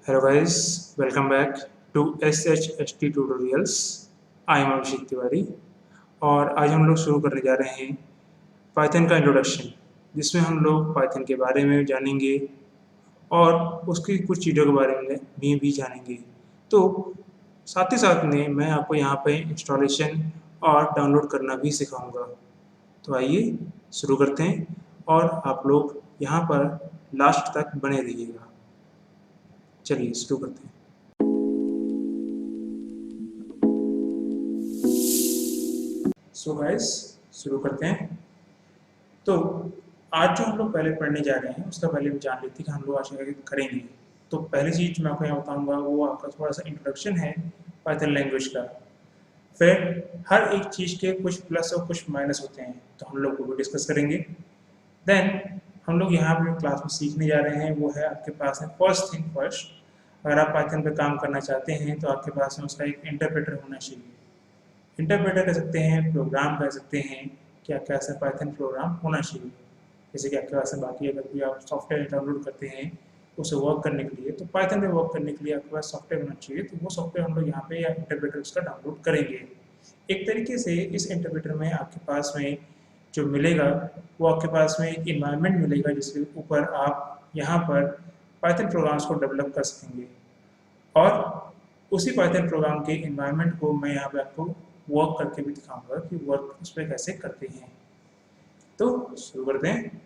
Hello guys, welcome back to SHST Tutorials. I am Abhishek Tiwari और आज हम लोग शुरू करने जा रहे हैं पाइथन का इंट्रोडक्शन, जिसमें हम लोग पाइथन के बारे में जानेंगे और उसकी कुछ चीज़ों के बारे में भी जानेंगे। तो साथ ही साथ में मैं आपको यहाँ पे इंस्टॉलेशन और डाउनलोड करना भी सिखाऊंगा। तो आइए शुरू करते हैं और आप लोग यहाँ पर लास्ट तक बने रहिएगा। चलिए शुरू करते हैं। सो गाइस शुरू करते हैं। तो आज जो हम लोग पहले पढ़ने जा रहे हैं उसका पहले भी जान लेते हैं कि हम लोग आज क्या करेंगे। तो पहली चीज़ मैं आपको यहाँ बताऊंगा वो आपका थोड़ा सा इंट्रोडक्शन है पाइथन लैंग्वेज का। फिर हर एक चीज़ के कुछ प्लस और कुछ माइनस होते हैं, तो हम लोग वो डिस्कस करेंगे। देन हम लोग यहाँ पर क्लास में सीखने जा रहे हैं वो है आपके पास है फर्स्ट थिंग फर्स्ट। अगर आप पाइथन पे काम करना चाहते हैं तो आपके पास में उसका एक इंटरप्रेटर होना चाहिए। इंटरप्रेटर कह सकते हैं, प्रोग्राम कह सकते हैं कि आपके पास पाइथन प्रोग्राम होना चाहिए। जैसे कि आपके पास बाकी अगर कोई आप सॉफ्टवेयर डाउनलोड करते हैं उसे वर्क करने के लिए, तो पाइथन में वर्क करने के लिए आपके पास सॉफ्टवेयर होना चाहिए। तो वो सॉफ्टवेयर हम लोग यहाँ पे या इंटरप्रेटर उसका डाउनलोड करेंगे। एक तरीके से इस इंटरप्रेटर में आपके पास में जो मिलेगा वो आपके पास में एक इन्वायरमेंट मिलेगा जिसके ऊपर आप यहाँ पर पाइथन प्रोग्राम्स को डेवलप कर सकेंगे। और उसी पाइथन प्रोग्राम के इन्वायरमेंट को मैं यहाँ पे आपको वर्क करके भी दिखाऊंगा कि वर्क उस पर कैसे करते हैं। तो शुरू करते हैं।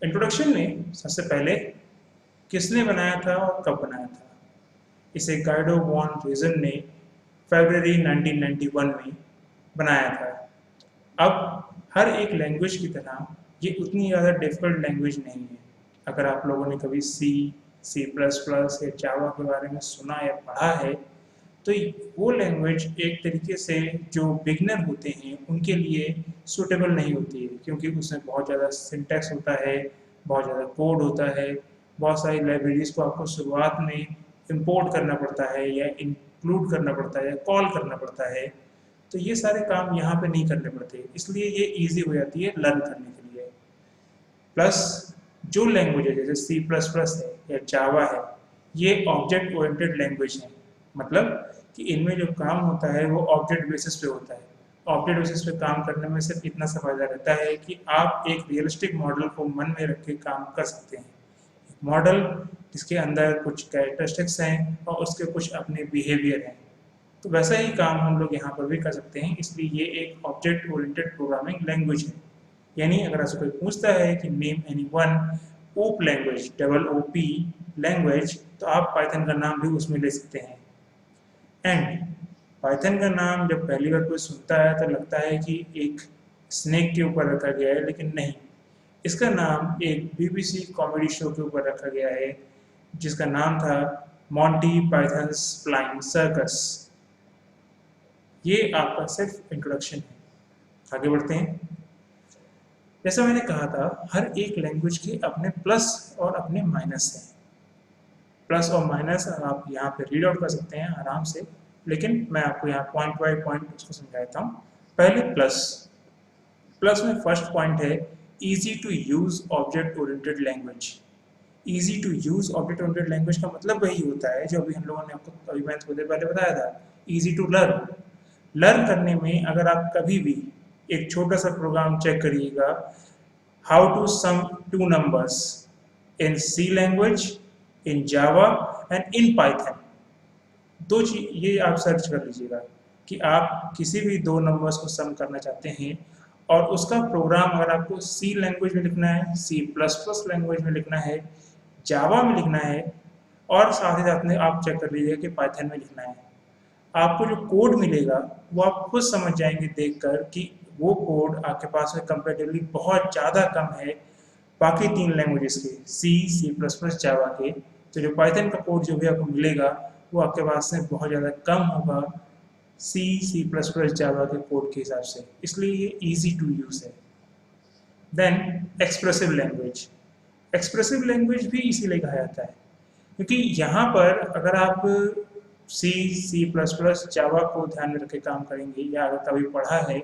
इंट्रोडक्शन में सबसे पहले किसने बनाया था और कब बनाया था। इसे गाइडो वॉन रीजन ने फरवरी 1991 में बनाया था। अब हर एक लैंग्वेज की तरह ये उतनी ज़्यादा डिफिकल्ट लैंग्वेज नहीं है। अगर आप लोगों ने कभी सी प्लस प्लस या जावा के बारे में सुना या पढ़ा है तो वो लैंग्वेज एक तरीके से जो बिगनर होते हैं उनके लिए सूटेबल नहीं होती है, क्योंकि उसमें बहुत ज़्यादा सिंटैक्स होता है, बहुत ज़्यादा कोड होता है, बहुत सारी लाइब्रेरीज़ को आपको शुरुआत में इंपोर्ट करना पड़ता है या इंक्लूड करना पड़ता है या कॉल करना पड़ता है। तो ये सारे काम यहाँ पे नहीं करने पड़ते, इसलिए ये ईजी हो जाती है लर्न करने के लिए। प्लस जो लैंग्वेज है जैसे सी प्लस प्लस है या जावा है, ये ऑब्जेक्ट ओरिएंटेड लैंग्वेज है। मतलब कि इनमें जो काम होता है वो ऑब्जेक्ट बेसिस पे होता है। ऑब्जेक्ट बेसिस पे काम करने में सिर्फ इतना सा फायदा रहता है कि आप एक रियलिस्टिक मॉडल को मन में रख के काम कर सकते हैं। मॉडल जिसके अंदर कुछ कैरेक्टरिस्टिक्स हैं और उसके कुछ अपने बिहेवियर हैं। तो वैसा ही काम हम लोग यहाँ पर भी कर सकते हैं, इसलिए ये एक ऑब्जेक्ट ओरिएंटेड प्रोग्रामिंग लैंग्वेज है। यानी अगर आपसे कोई पूछता है कि नेम एनी वन ओप लैंग्वेज, OOP लैंग्वेज, तो आप पाइथन का नाम भी उसमें ले सकते हैं। एंड पाइथन का नाम जब पहली बार कोई सुनता है तो लगता है कि एक स्नेक के ऊपर रखा गया है, लेकिन नहीं। इसका नाम एक BBC कॉमेडी शो के ऊपर रखा गया है जिसका नाम था मॉन्टी पाइथन्स फ्लाइंग सर्कस। ये आपका सिर्फ इंट्रोडक्शन है। आगे बढ़ते हैं। जैसा मैंने कहा था हर एक लैंग्वेज के अपने प्लस और अपने माइनस हैं। प्लस और माइनस आप यहाँ पे रीड आउट कर सकते हैं आराम से, लेकिन मैं आपको यहाँ पॉइंट बाय पॉइंट उसको समझाता हूँ। पहले प्लस। प्लस में फर्स्ट पॉइंट है easy to use object oriented language. Easy to use object oriented language का मतलब वही होता है जो अभी हम लोगों ने आपको अभी मैंने थोड़ी देर पहले बताया था, इजी टू लर्न। लर्न करने में अगर आप कभी भी एक छोटा सा प्रोग्राम चेक करिएगा, how to sum two numbers in C language, in Java and in Python. दो चीज ये आप सर्च कर लीजिएगा कि आप किसी भी दो नंबर्स को सम करना चाहते हैं और उसका प्रोग्राम अगर आपको सी लैंग्वेज में लिखना है, सी प्लस प्लस लैंग्वेज में लिखना है, जावा में लिखना है, और साथ ही साथ में आप चेक कर लीजिएगा कि पाइथन में लिखना है, आपको जो कोड मिलेगा वो आप खुद समझ जाएंगे देखकर कि वो कोड आपके पास में कंपेरेटिवली बहुत ज़्यादा कम है बाकी तीन लैंग्वेजेस के, सी प्लस प्लस जावा के। तो जो पाइथन का कोड जो भी आपको मिलेगा वो आपके पास में बहुत ज़्यादा कम होगा सी प्लस प्लस जावा के कोड के हिसाब से, इसलिए ये ईजी टू यूज़ है। Then expressive language. Expressive language भी इसीलिए कहा जाता है क्योंकि यहाँ पर अगर आप सी प्लस प्लस जावा को ध्यान में रख के काम करेंगे या अगर कभी पढ़ा है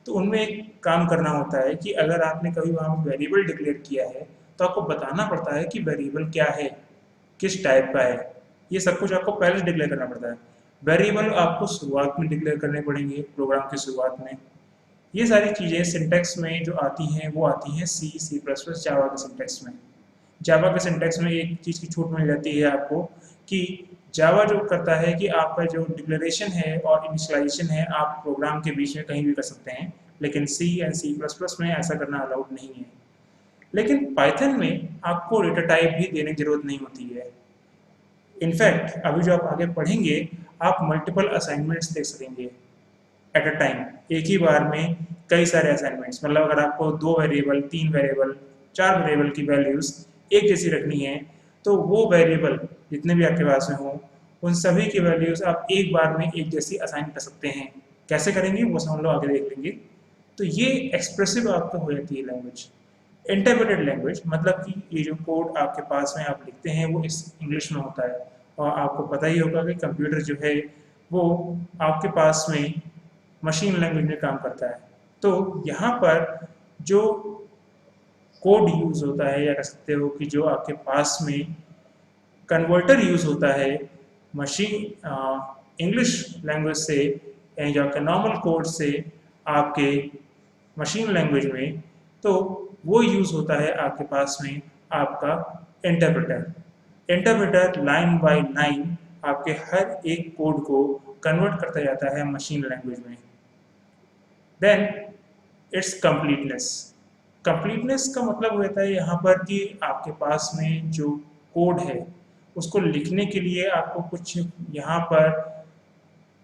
तो उनमें एक काम करना होता है कि अगर आपने कभी वहाँ वेरिएबल डिक्लेयर किया है तो आपको बताना पड़ता है कि वेरिएबल क्या है, किस टाइप का है। ये सब कुछ आपको पहले डिक्लेयर करना पड़ता है। वेरिएबल आपको शुरुआत में डिक्लेयर करने पड़ेंगे प्रोग्राम की शुरुआत में। ये सारी चीज़ें सिंटेक्स में जो आती हैं वो आती हैं सी प्लस प्लस जावा के सिंटेक्स में। जावा के सिंटेक्स में एक चीज़ की छूट मिल जाती है आपको कि जावा जो करता है कि आपका जो डिक्लेरेशन है और इनिशियलाइजेशन है आप प्रोग्राम के बीच में कहीं भी कर सकते हैं, लेकिन सी एंड सी प्लस प्लस में ऐसा करना अलाउड नहीं है। लेकिन पाइथन में आपको डेटा टाइप भी देने की जरूरत नहीं होती है। इनफैक्ट अभी जो आप आगे पढ़ेंगे आप मल्टीपल असाइनमेंट्स देख सकेंगे एट अ टाइम, एक ही बार में कई सारे असाइनमेंट्स। मतलब अगर आपको 2 वेरिएबल, 3 वेरिएबल, 4 वेरिएबल की वैल्यूज एक जैसी रखनी है तो वो वेरिएबल जितने भी आपके पास में हो उन सभी की वैल्यूज आप एक बार में एक जैसी असाइन कर सकते हैं। कैसे करेंगे वो सब हम लोग आगे देख लेंगे। तो ये एक्सप्रेसिव आपका हो जाती है लैंग्वेज। इंटरप्रेटेड लैंग्वेज मतलब कि ये जो कोड आपके पास में आप लिखते हैं वो इस इंग्लिश में होता है, और आपको पता ही होगा कि कंप्यूटर जो है वो आपके पास में मशीन लैंग्वेज में काम करता है। तो यहाँ पर जो कोड यूज़ होता है या कह सकते हो कि जो आपके पास में कन्वर्टर यूज़ होता है मशीन इंग्लिश लैंग्वेज से या आपके नॉर्मल कोड से आपके मशीन लैंग्वेज में, तो वो यूज़ होता है आपके पास में आपका interpreter. Interpreter line by line आपके हर एक कोड को कन्वर्ट करता जाता है मशीन लैंग्वेज में। Then it's completeness. कंप्लीटनेस का मतलब होता है यहाँ पर कि आपके पास में जो कोड है उसको लिखने के लिए आपको कुछ यहाँ पर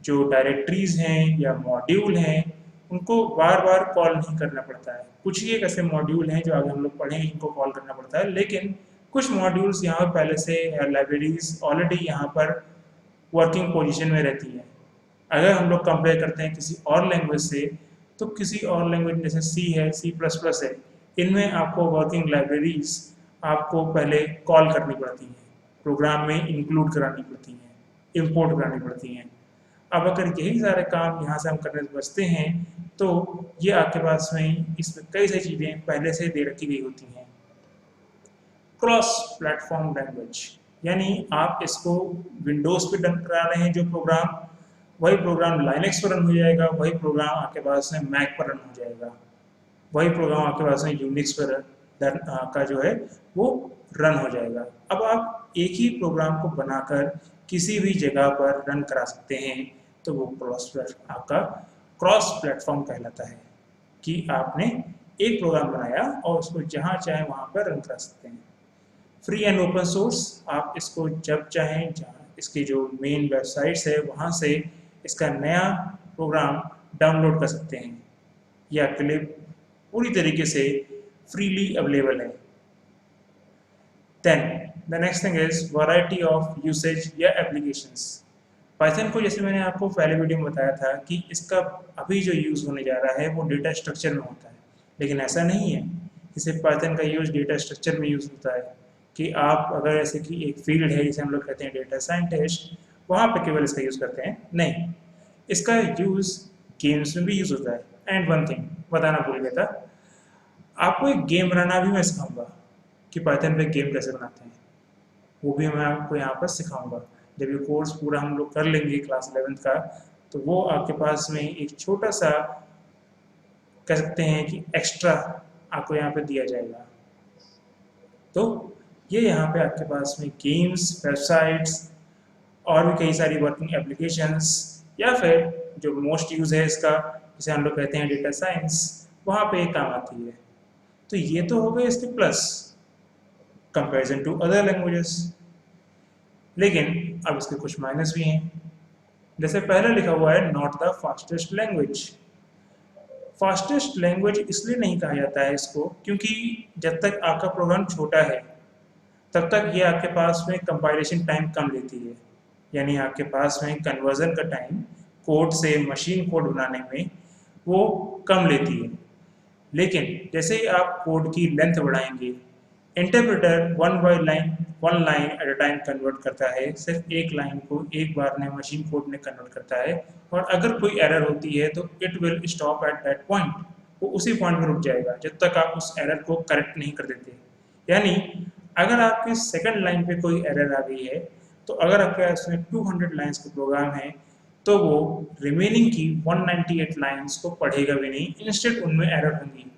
जो डायरेक्टरीज हैं या मॉड्यूल हैं उनको बार बार कॉल नहीं करना पड़ता है। कुछ ही एक ऐसे मॉड्यूल हैं जो आगे हम लोग पढ़ेंगे जिनको कॉल करना पड़ता है, लेकिन कुछ मॉड्यूल्स यहाँ पहले से या लाइब्रेरीज ऑलरेडी यहाँ पर वर्किंग पोजीशन में रहती हैं। अगर हम लोग कंपेयर करते हैं किसी और लैंग्वेज से, तो किसी और लैंग्वेज जैसे सी है, सी प्लस प्लस है, इनमें आपको वर्किंग लाइब्रेरीज आपको पहले कॉल करनी पड़ती हैं, प्रोग्राम में इंक्लूड करानी पड़ती हैं, इंपोर्ट करानी पड़ती हैं। अब अगर यही सारे काम यहाँ से हम करने से बचते हैं तो ये आपके पास में इसमें कई सारी चीज़ें पहले से दे रखी गई होती हैं। क्रॉस प्लेटफॉर्म लैंग्वेज यानी आप इसको विंडोज़ पे रन करा रहे हैं जो प्रोग्राम, वही प्रोग्राम लाइनेक्स पर रन हो जाएगा, वही प्रोग्राम आपके पास में मैक पर रन हो जाएगा, वही प्रोग्राम आपके पास में यूनिक्स पर का जो है वो रन हो जाएगा। अब आप एक ही प्रोग्राम को बनाकर किसी भी जगह पर रन करा सकते हैं, तो वो आपका क्रॉस प्लेटफॉर्म कहलाता है कि आपने एक प्रोग्राम बनाया और उसको जहाँ चाहे वहाँ पर रन करा सकते हैं। फ्री एंड ओपन सोर्स, आप इसको जब चाहें जहाँ इसकी जो मेन वेबसाइट्स है वहाँ से इसका नया प्रोग्राम डाउनलोड कर सकते हैं, यह आपके लिए पूरी तरीके से फ्रीली अवेलेबल है। Then the next thing is variety of usage या एप्लीकेशंस। पाइथन को जैसे मैंने आपको पहले वीडियो में बताया था कि इसका अभी जो यूज़ होने जा रहा है वो डेटा स्ट्रक्चर में होता है, लेकिन ऐसा नहीं है कि सिर्फ पाइथन का यूज़ डेटा स्ट्रक्चर में यूज़ होता है कि आप अगर ऐसे कि एक फील्ड है जिसे हम लोग कहते हैं डेटा साइंटिस्ट, वहाँ पे केवल इसका यूज़ करते हैं, नहीं, इसका यूज़ गेम्स में भी यूज़ होता है। एंड वन थिंग बताना भूल गया था, आपको एक गेम बनाना भी मैं सिखाऊंगा कि पाइथन पे गेम कैसे बनाते हैं, वो भी मैं आपको यहाँ पर सिखाऊंगा। जब ये कोर्स पूरा हम लोग कर लेंगे क्लास 11th का, तो वो आपके पास में एक छोटा सा कह सकते हैं कि एक्स्ट्रा आपको यहाँ पे दिया जाएगा। तो ये यहाँ पे आपके पास में गेम्स, वेबसाइट्स और भी कई सारी वर्किंग एप्लीकेशंस, या फिर जो मोस्ट यूज़ है इसका जिसे हम लोग कहते हैं डेटा साइंस, वहाँ पे एक काम आती है। तो ये तो हो गए इसके plus comparison to other languages, लेकिन अब इसके कुछ माइनस भी हैं। जैसे पहले लिखा हुआ है not the fastest language. Fastest language इसलिए नहीं कहा जाता है इसको क्योंकि जब तक आपका प्रोग्राम छोटा है तब तक ये आपके पास में कंपाइलेशन टाइम कम लेती है, यानी आपके पास में कन्वर्जन का टाइम कोड से मशीन कोड बनाने में वो कम लेती है। लेकिन जैसे ही आप कोड की लेंथ बढ़ाएंगे, interpreter one line at a time convert करता है, सिर्फ एक लाइन को एक बार में मशीन कोड में कन्वर्ट करता है, और अगर कोई एरर होती है तो it will stop at that point, वो उसी पॉइंट पर रुक जाएगा जब तक आप उस एरर को करेक्ट नहीं कर देते। यानी अगर आपकी सेकंड लाइन पे कोई एरर आ गई है तो अगर आपके पास में 200 लाइंस का प्रोग्राम है तो वो रिमेनिंग की 198 लाइंस को पढ़ेगा भी नहीं, इंस्टेड उनमें एरर होंगी।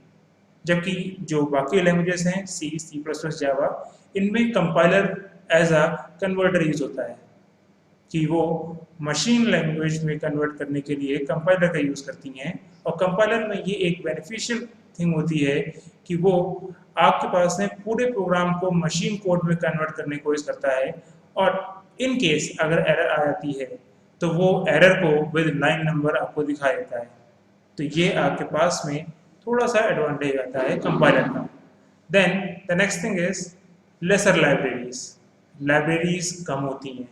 जबकि जो बाकी लैंग्वेजेस हैं सी, सी प्लस प्लस, जावा, इनमें compiler as a converter use होता है कि वो मशीन लैंग्वेज में कन्वर्ट करने के लिए कंपाइलर का यूज़ करती हैं। और कंपाइलर में ये एक बेनिफिशियल थिंग होती है कि वो आपके पास में पूरे प्रोग्राम को मशीन कोड में कन्वर्ट करने की कोशिश करता है, और इन केस अगर एरर आ जाती है तो वो एरर को विद लाइन नंबर आपको दिखा देता है। तो ये आपके पास में थोड़ा सा एडवांटेज आता है कंपाइलर का। Then the next thing is lesser libraries. Libraries कम होती हैं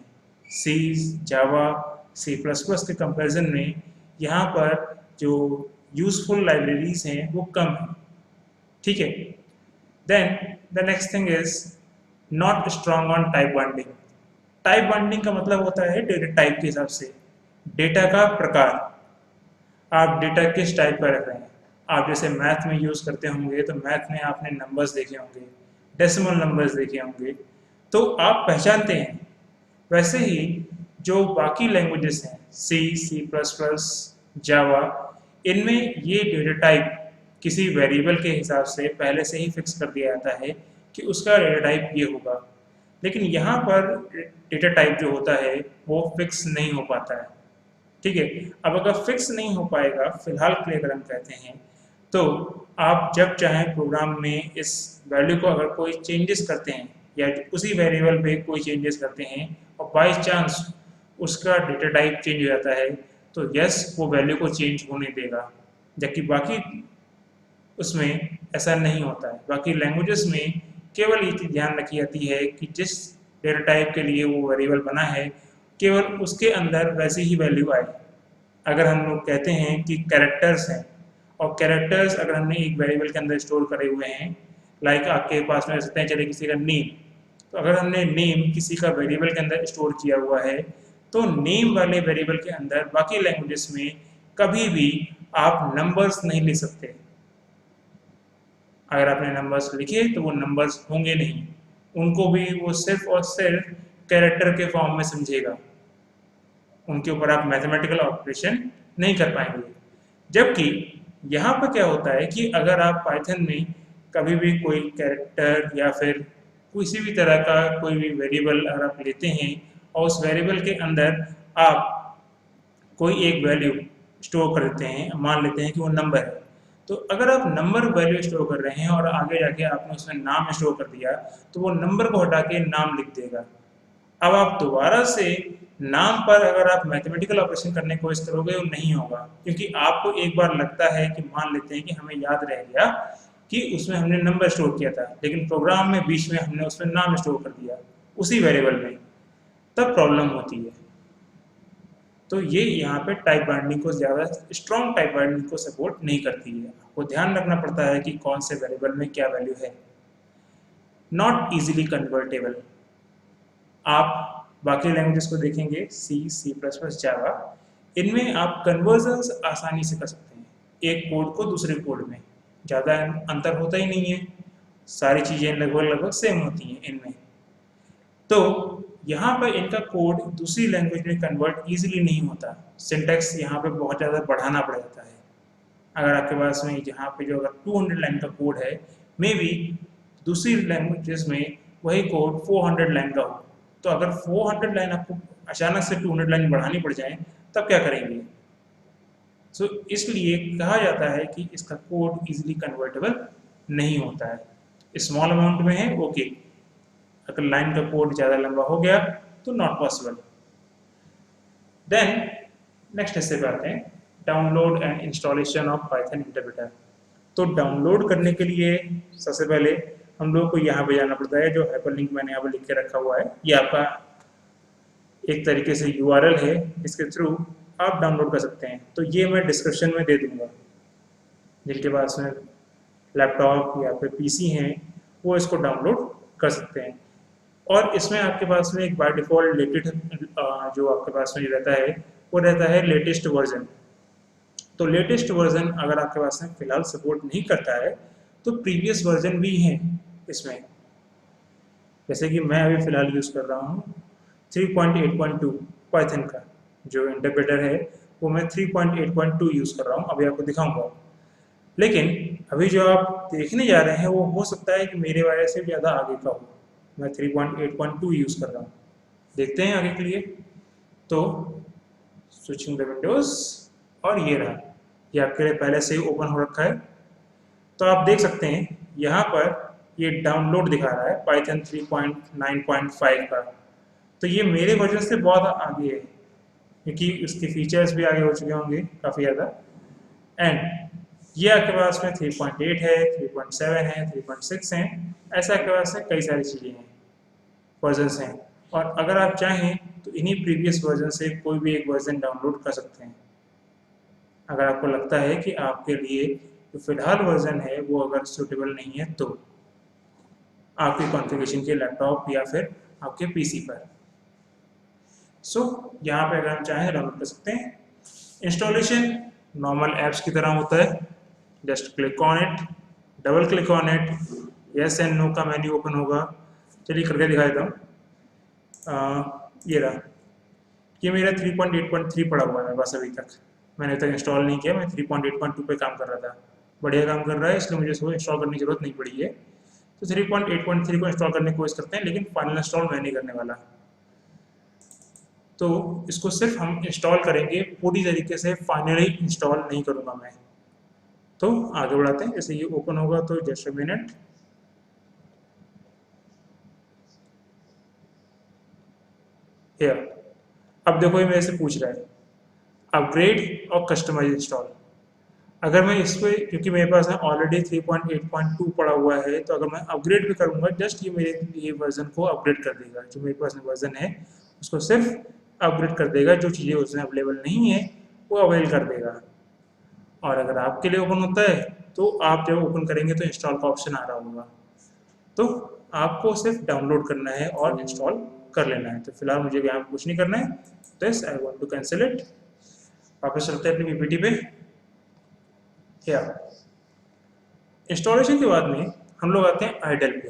C, Java, C plus plus के कंपैरिजन में। यहाँ पर जो यूजफुल लाइब्रेरीज हैं वो कम हैं, ठीक है। Then the next thing is not strong on type binding. Type binding का मतलब होता है डेटा टाइप के हिसाब से, डेटा का प्रकार, आप डेटा किस टाइप का रख रहे हैं। आप जैसे मैथ में यूज़ करते होंगे तो मैथ में आपने नंबर्स देखे होंगे, डेसिमल नंबर्स देखे होंगे, तो आप पहचानते हैं। वैसे ही जो बाकी लैंग्वेजेस हैं सी, सी प्लस प्लस, जावा, इनमें ये डेटा टाइप किसी वेरिएबल के हिसाब से पहले से ही फिक्स कर दिया जाता है कि उसका डेटा टाइप ये होगा। लेकिन यहाँ पर डेटा टाइप जो होता है वो फिक्स नहीं हो पाता है, ठीक है। अब अगर फिक्स नहीं हो पाएगा फिलहाल के लिए अगर हम कहते हैं, तो आप जब चाहें प्रोग्राम में इस वैल्यू को अगर कोई चेंजेस करते हैं या उसी वेरिएबल पे कोई चेंजेस करते हैं और बाई चांस उसका डेटा टाइप चेंज हो जाता है तो यस वो वैल्यू को चेंज होने देगा। जबकि बाकी उसमें ऐसा नहीं होता है। बाकी लैंग्वेजेस में केवल ये चीज़ ध्यान रखी जाती है कि जिस डेटा टाइप के लिए वो वेरिएबल बना है केवल उसके अंदर वैसी ही वैल्यू आए। अगर हम लोग कहते हैं कि कैरेक्टर्स हैं और कैरेक्टर्स अगर हमने एक वेरिएबल के अंदर स्टोर करे हुए हैं, लाइक आपके पास में सकते हैं चले किसी का नेम, तो अगर हमने नेम किसी का वेरिएबल के अंदर स्टोर किया हुआ है तो नेम वाले वेरिएबल के अंदर बाकी लैंग्वेजेस में कभी भी आप नंबर्स नहीं लिख सकते। अगर आपने नंबर्स लिखे तो वो नंबर्स होंगे नहीं, उनको भी वो सिर्फ और सिर्फ कैरेक्टर के फॉर्म में समझेगा, उनके ऊपर आप मैथमेटिकल ऑपरेशन नहीं कर पाएंगे। जबकि यहाँ पर क्या होता है कि अगर आप पाइथन में कभी भी कोई कैरेक्टर या फिर किसी भी तरह का कोई भी वेरिएबल अगर आप लेते हैं और उस वेरिएबल के अंदर आप कोई एक वैल्यू स्टोर कर देते हैं, मान लेते हैं कि वो नंबर है, तो अगर आप नंबर वैल्यू स्टोर कर रहे हैं और आगे जाके आपने उसमें नाम स्टोर कर दिया तो वो नंबर को हटा के नाम लिख देगा। अब आप दोबारा से नाम पर अगर आप मैथमेटिकल ऑपरेशन करने की कोशिश करोगे वो नहीं होगा, क्योंकि आपको एक बार लगता है कि मान लेते हैं कि हमें याद रह गया कि उसमें हमने नंबर स्टोर किया था, लेकिन प्रोग्राम में बीच में हमने उसमें नाम स्टोर कर दिया उसी वेरिएबल में, तब प्रॉब्लम होती है। तो ये यहाँ पे टाइप बाइंडिंग को ज़्यादा स्ट्रॉन्ग टाइप बाइंडिंग को सपोर्ट नहीं करती है। आपको ध्यान रखना पड़ता है कि कौन से वेरिएबल में क्या वैल्यू है। Not easily convertible. आप बाकी लैंग्वेजेस को देखेंगे सी, सी प्लस प्लस, जावा, इनमें आप कन्वर्जन्स आसानी से कर सकते हैं एक कोड को दूसरे कोड में, ज़्यादा अंतर होता ही नहीं है, सारी चीज़ें लगभग लगभग सेम होती हैं इनमें। तो यहाँ पर इनका कोड दूसरी लैंग्वेज में कन्वर्ट इजीली नहीं होता, सिंटैक्स यहाँ पे बहुत ज़्यादा बढ़ाना पड़ जाता है। अगर आपके पास में यहाँ पे जो अगर 200 लाइन का कोड है, मे बी दूसरी लैंग्वेजेस में वही कोड 400 लाइन का हो, तो अगर 400 लाइन आपको अचानक से 200 लाइन बढ़ानी पड़ जाए तब क्या करेंगे। सो इसलिए कहा जाता है कि इसका कोड इजीली कन्वर्टेबल नहीं होता है। स्मॉल अमाउंट में है ओके, अगर लाइन का कोड ज़्यादा लंबा हो गया तो नॉट पॉसिबल। देन नेक्स्ट हिस्से पे आते हैं, download and installation of Python interpreter. तो डाउनलोड करने के लिए सबसे पहले हम लोग को यहाँ पे जाना पड़ता है, जो हाइपरलिंक मैंने यहाँ पे लिख के रखा हुआ है, ये आपका एक तरीके से URL है जिसके थ्रू आप डाउनलोड कर सकते हैं। तो ये मैं डिस्क्रिप्शन में दे दूँगा, जिनके पास में लैपटॉप या फिर PC हैं वो इसको डाउनलोड कर सकते हैं। और इसमें आपके पास में एक बाय डिफ़ॉल्ट जो आपके पास में रहता है वो रहता है लेटेस्ट वर्जन। तो लेटेस्ट वर्जन अगर आपके पास में फ़िलहाल सपोर्ट नहीं करता है तो प्रीवियस वर्जन भी हैं इसमें, जैसे कि मैं अभी फ़िलहाल यूज़ कर रहा हूँ 3.8.2 पाइथन का जो इंटरप्रेटर है वो मैं 3.8.2 यूज़ कर रहा हूँ, अभी आपको दिखाऊंगा। लेकिन अभी जो आप देखने जा रहे हैं वो हो सकता है कि मेरे वाले से ज़्यादा आगे का हो। मैं 3.8.2 यूज़ कर रहा हूँ। देखते हैं आगे के लिए। तो स्विचिंग द विंडोज़, और ये रहा, ये आपके लिए पहले से ही ओपन हो रखा है। तो आप देख सकते हैं यहाँ पर ये डाउनलोड दिखा रहा है पाइथन 3.9.5 का। तो ये मेरे वर्जन से बहुत आगे है, क्योंकि उसके फीचर्स भी आगे हो चुके होंगे काफ़ी ज़्यादा। एंड ये आपके पास में 3.8 है, 3.7 है, 3.6 हैं, ऐसा आपके पास में कई सारी चीज़ें हैं, वर्जन्स हैं। और अगर आप चाहें तो इन्हीं प्रीवियस वर्जन से कोई भी एक वर्जन डाउनलोड कर सकते हैं, अगर आपको लगता है कि आपके लिए जो फिलहाल वर्जन है वो अगर सूटेबल नहीं है तो आपके कॉन्फ़िगरेशन के लैपटॉप या फिर आपके पीसी पर। सो यहाँ पे अगर हम चाहें डाउनलोड कर सकते हैं। इंस्टॉलेशन नॉर्मल ऐप्स की तरह होता है, just click on it, double click on it, yes and no का मेन्यू ओपन होगा। चलिए करके दिखा देता हूँ। ये रहा, ये मेरा 3.8.3 पड़ा हुआ है बस अभी तक, मैंने अभी तक इंस्टॉल नहीं किया, मैं 3.8.2 पे काम कर रहा था। बढ़िया काम कर रहा है, इसलिए मुझे इसको इंस्टॉल करने की जरूरत नहीं पड़ी है। तो 3.8.3 को इंस्टॉल करने की कोशिश करते हैं, लेकिन फाइनल इंस्टॉल मैं नहीं करने वाला। तो इसको सिर्फ हम इंस्टॉल करेंगे, पूरी तरीके से फाइनली इंस्टॉल नहीं करूँगा मैं। तो आगे बढ़ाते हैं, जैसे ये ओपन होगा तो जस्ट अ मिनट। हियर, अब देखो ये मेरे से पूछ रहा है अपग्रेड और कस्टमाइज इंस्टॉल। अगर मैं इस पे, क्योंकि मेरे पास ऑलरेडी 3.8.2 पड़ा हुआ है, तो अगर मैं अपग्रेड भी करूँगा जस्ट ये मेरे ये वर्जन को अपग्रेड कर देगा, जो मेरे पास वर्जन है उसको सिर्फ अपग्रेड कर देगा, जो चीज़ें उसमें अवेलेबल नहीं है वो अवेल कर देगा। और अगर आपके लिए ओपन होता है तो आप जब ओपन करेंगे तो इंस्टॉल का ऑप्शन आ रहा होगा, तो आपको सिर्फ डाउनलोड करना है और इंस्टॉल कर लेना है। तो फिलहाल मुझे यहाँ पे कुछ नहीं करना है, this I want to cancel it. वापस चलते हैं अपनी पीपीटी पे। या इंस्टॉलेशन के बाद में हम लोग आते हैं आइडल पे।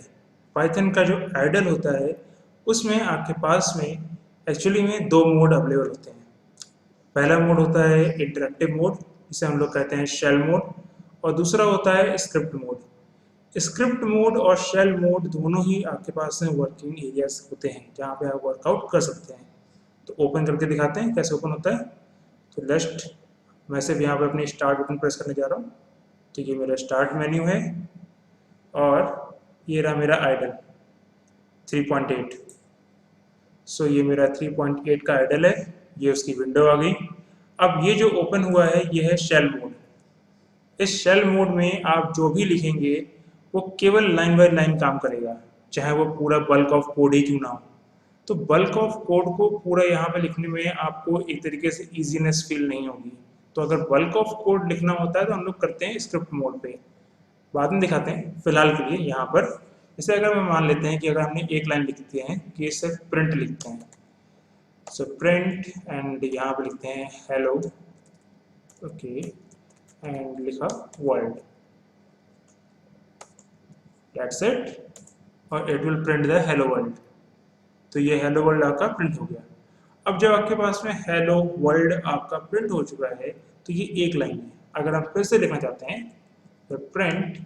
पाइथन का जो आइडल होता है उसमें आपके पास में एक्चुअली में दो मोड अवेलेबल होते हैं। पहला मोड होता है इंटरेक्टिव मोड, जिसे हम लोग कहते हैं शेल मोड, और दूसरा होता है स्क्रिप्ट मोड। स्क्रिप्ट मोड और शेल मोड दोनों ही आपके पास में वर्किंग एरियाज होते हैं जहाँ पे आप वर्कआउट कर सकते हैं। तो ओपन करके दिखाते हैं कैसे ओपन होता है। तो लेस्ट मैं सिर्फ यहाँ पे अपनी स्टार्ट बटन प्रेस करने जा रहा हूँ। तो ये मेरा स्टार्ट मेन्यू है, और ये रहा मेरा आइडल 3.8। सो ये मेरा 3.8 का आइडल है, ये उसकी विंडो आ गई। अब ये जो ओपन हुआ है ये है शेल मोड। इस शेल मोड में आप जो भी लिखेंगे वो केवल लाइन बाय लाइन काम करेगा, चाहे वो पूरा बल्क ऑफ कोड ही क्यों ना हो। तो बल्क ऑफ कोड को पूरा यहाँ पे लिखने में आपको एक तरीके से ईजीनेस फील नहीं होगी। तो अगर बल्क ऑफ कोड लिखना होता है तो हम लोग करते हैं स्क्रिप्ट मोड पे, बाद में दिखाते हैं। फिलहाल के लिए यहाँ पर जैसे अगर मैं मान लेते हैं कि अगर हमने एक लाइन लिखते हैं कि सिर्फ प्रिंट लिखते हैं, सो प्रिंट एंड यहाँ पे लिखते हैं हेलो, ओके, एंड लिखा वर्ल्ड, दैट्स इट, और it will print the hello world. तो ये हेलो वर्ल्ड आपका प्रिंट हो गया। अब जब आपके पास में हेलो वर्ल्ड आपका प्रिंट हो चुका है तो ये एक लाइन है। अगर आप फिर से लिखना चाहते हैं तो print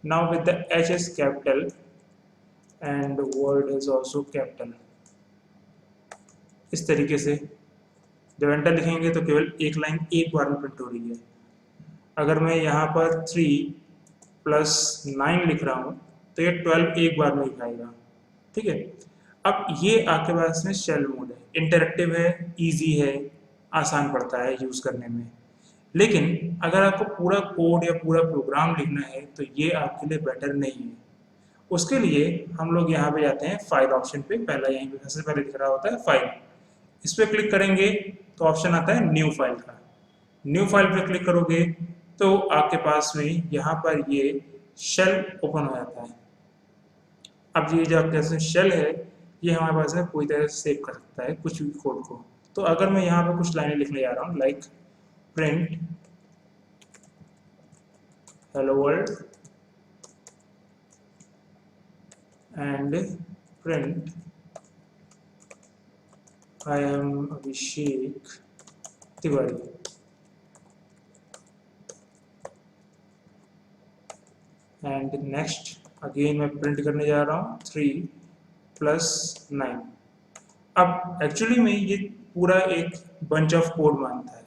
now with the H is capital and word is also capital, इस तरीके से जब एंटर लिखेंगे तो केवल एक लाइन एक बार में प्रिंट हो रही है। अगर मैं यहाँ पर 3+9 लिख रहा हूँ तो ये 12 एक बार में लिखाएगा। ठीक है, अब ये आपके पास में शेल मोड है, इंटरेक्टिव है, इजी है, आसान पड़ता है यूज़ करने में। लेकिन अगर आपको पूरा कोड या पूरा प्रोग्राम लिखना है तो ये आपके लिए बेटर नहीं है। उसके लिए हम लोग यहाँ पे जाते हैं फाइल ऑप्शन पे, पहला यहीं पे सबसे पहले दिख रहा होता है फाइल। इस पर क्लिक करेंगे तो ऑप्शन आता है न्यू फाइल का। न्यू फाइल पे क्लिक करोगे तो आपके पास में यहाँ पर ये शेल ओपन हो जाता है। अब ये जो आपके शेल है ये हमारे पास में पूरी तरह से सेव कर सकता है कुछ भी कोड को। तो अगर मैं यहाँ पे कुछ लाइनें लिखने जा रहा हूँ like print hello world and print I am Abhishek Tiwari. And next again मैं प्रिंट करने जा रहा हूँ 3+9। अब एक्चुअली में ये पूरा एक बंच ऑफ कोड मानता है।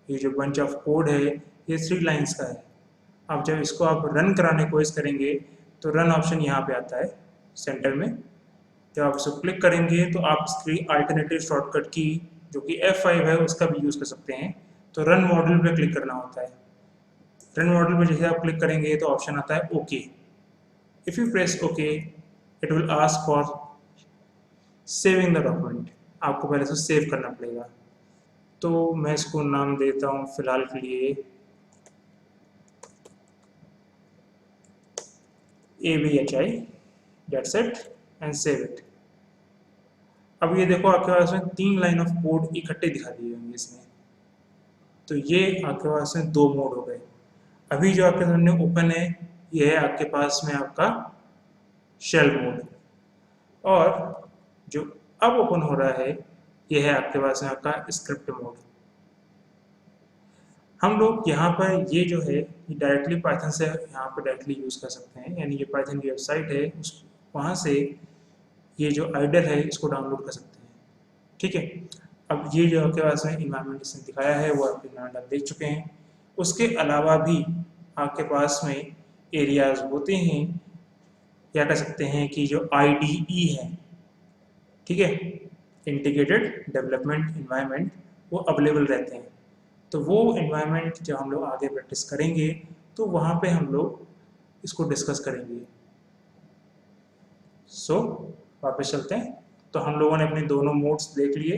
ये जो बंच ऑफ कोड है ये 3 लाइंस का है। अब जब इसको आप रन कराने की कोशिश करेंगे तो रन ऑप्शन यहाँ पे आता है सेंटर में। जब आप इसको क्लिक करेंगे तो आप इसकी अल्टरनेटिव शॉर्टकट की जो कि F5 है उसका भी यूज़ कर सकते हैं। तो रन मॉडल पे क्लिक करना होता है। रन मॉडल पे जैसे आप क्लिक करेंगे तो ऑप्शन आता है okay. If you press okay it will ask for saving the document. आपको पहले से सेव करना पड़ेगा। तो मैं इसको नाम देता हूँ फिलहाल के लिए ABHI, that's it and save it। अब ये देखो आपके पास में 3 लाइन ऑफ कोड इकट्ठे दिखा दिए होंगे इसमें। तो ये आपके पास में 2 मोड हो गए। अभी जो आपके सामने ओपन है ये है आपके पास में आपका शेल मोड, और जो अब ओपन हो रहा है ये है आपके पास में आपका स्क्रिप्ट मोड। हम लोग यहाँ पर ये जो है ये डायरेक्टली पाइथन से यहाँ पर डायरेक्टली यूज़ कर सकते हैं। यानी ये पाइथन की वेबसाइट है उस वहाँ से ये जो आइडल है इसको डाउनलोड कर सकते हैं। ठीक है। अब ये जो आपके पास में इन्वायरमेंट इसने दिखाया है वो आप इन्वायरमेंट आप देख चुके हैं। उसके अलावा भी आपके पास में एरियाज होते हैं, या कह सकते हैं कि जो IDE है, ठीक है, इंटीग्रेटेड डेवलपमेंट इन्वायरमेंट, वो अवेलेबल रहते हैं। तो वो इन्वायरमेंट जब हम लोग आगे प्रैक्टिस करेंगे तो वहाँ पे हम लोग इसको डिस्कस करेंगे। सो वापस चलते हैं। तो हम लोगों ने अपने दोनों मोड्स देख लिए।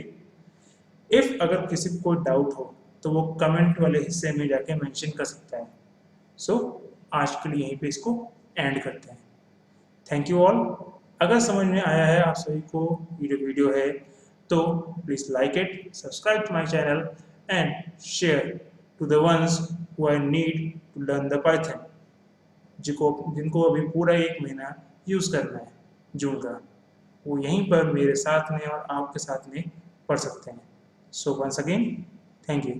इफ़ अगर किसी को कोई डाउट हो तो वो कमेंट वाले हिस्से में जाके मेंशन कर सकता है। सो आज के लिए यहीं पे इसको एंड करते हैं। Thank you all. अगर समझ में आया है आप सभी को ये जो वीडियो है तो please like it, subscribe to my channel and share to the ones who are need to learn the Python, जिनको अभी पूरा 1 महीना यूज़ करना है जून का, वो यहीं पर मेरे साथ में और आपके साथ में पढ़ सकते हैं। So once again thank you.